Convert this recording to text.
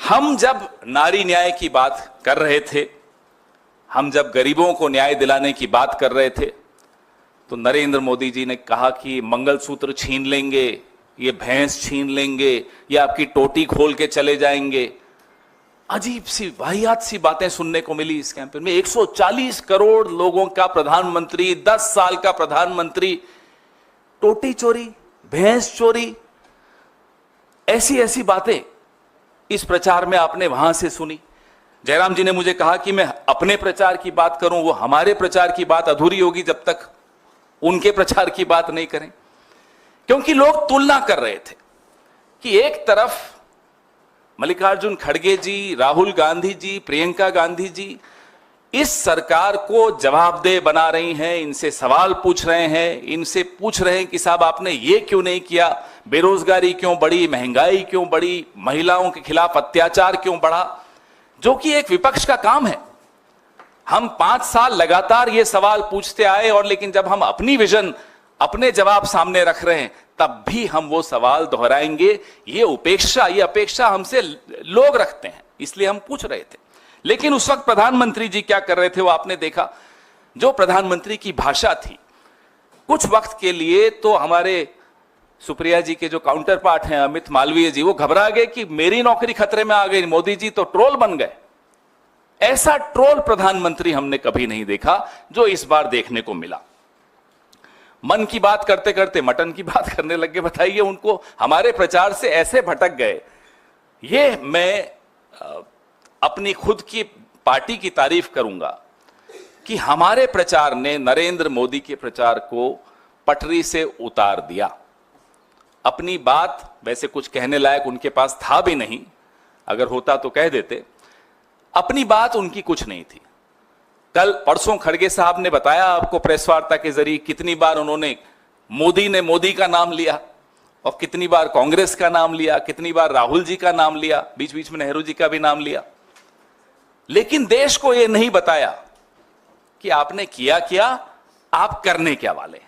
हम जब नारी न्याय की बात कर रहे थे, हम जब गरीबों को न्याय दिलाने की बात कर रहे थे, तो नरेंद्र मोदी जी ने कहा कि मंगलसूत्र छीन लेंगे, ये भैंस छीन लेंगे, ये आपकी टोटी खोल के चले जाएंगे। अजीब सी वाहियात सी बातें सुनने को मिली इस कैंपेन में। 140 करोड़ लोगों का प्रधानमंत्री, 10 साल का प्रधानमंत्री, टोटी चोरी, भैंस चोरी, ऐसी ऐसी बातें इस प्रचार में आपने वहां से सुनी। जयराम जी ने मुझे कहा कि मैं अपने प्रचार की बात करूं, वो हमारे प्रचार की बात अधूरी होगी जब तक उनके प्रचार की बात नहीं करें। क्योंकि लोग तुलना कर रहे थे कि एक तरफ मल्लिकार्जुन खड़गे जी, राहुल गांधी जी, प्रियंका गांधी जी इस सरकार को जवाबदेह बना रही हैं, इनसे सवाल पूछ रहे हैं, इनसे पूछ रहे हैं कि साहब आपने ये क्यों नहीं किया, बेरोजगारी क्यों बढ़ी, महंगाई क्यों बढ़ी, महिलाओं के खिलाफ अत्याचार क्यों बढ़ा, जो कि एक विपक्ष का काम है। हम 5 साल लगातार ये सवाल पूछते आए, और लेकिन जब हम अपनी विजन, अपने जवाब सामने रख रहे हैं, तब भी हम वो सवाल दोहराएंगे। ये अपेक्षा हमसे लोग रखते हैं, इसलिए हम पूछ रहे थे। लेकिन उस वक्त प्रधानमंत्री जी क्या कर रहे थे वो आपने देखा। जो प्रधानमंत्री की भाषा थी, कुछ वक्त के लिए तो हमारे सुप्रिया जी के जो काउंटर पार्ट हैं अमित मालवीय जी, वो घबरा गए कि मेरी नौकरी खतरे में आ गई, मोदी जी तो ट्रोल बन गए। ऐसा ट्रोल प्रधानमंत्री हमने कभी नहीं देखा जो इस बार देखने को मिला। मन की बात करते करते मटन की बात करने लगे। बताइए, उनको हमारे प्रचार से ऐसे भटक गए। ये मैं अपनी खुद की पार्टी की तारीफ करूंगा कि हमारे प्रचार ने नरेंद्र मोदी के प्रचार को पटरी से उतार दिया। अपनी बात वैसे कुछ कहने लायक उनके पास था भी नहीं, अगर होता तो कह देते। अपनी बात उनकी कुछ नहीं थी। कल परसों खड़गे साहब ने बताया आपको प्रेस वार्ता के जरिए कितनी बार उन्होंने मोदी का नाम लिया, और कितनी बार कांग्रेस का नाम लिया, कितनी बार राहुल जी का नाम लिया, बीच बीच में नेहरू जी का भी नाम लिया। लेकिन देश को यह नहीं बताया कि आपने किया क्या, आप करने क्या वाले।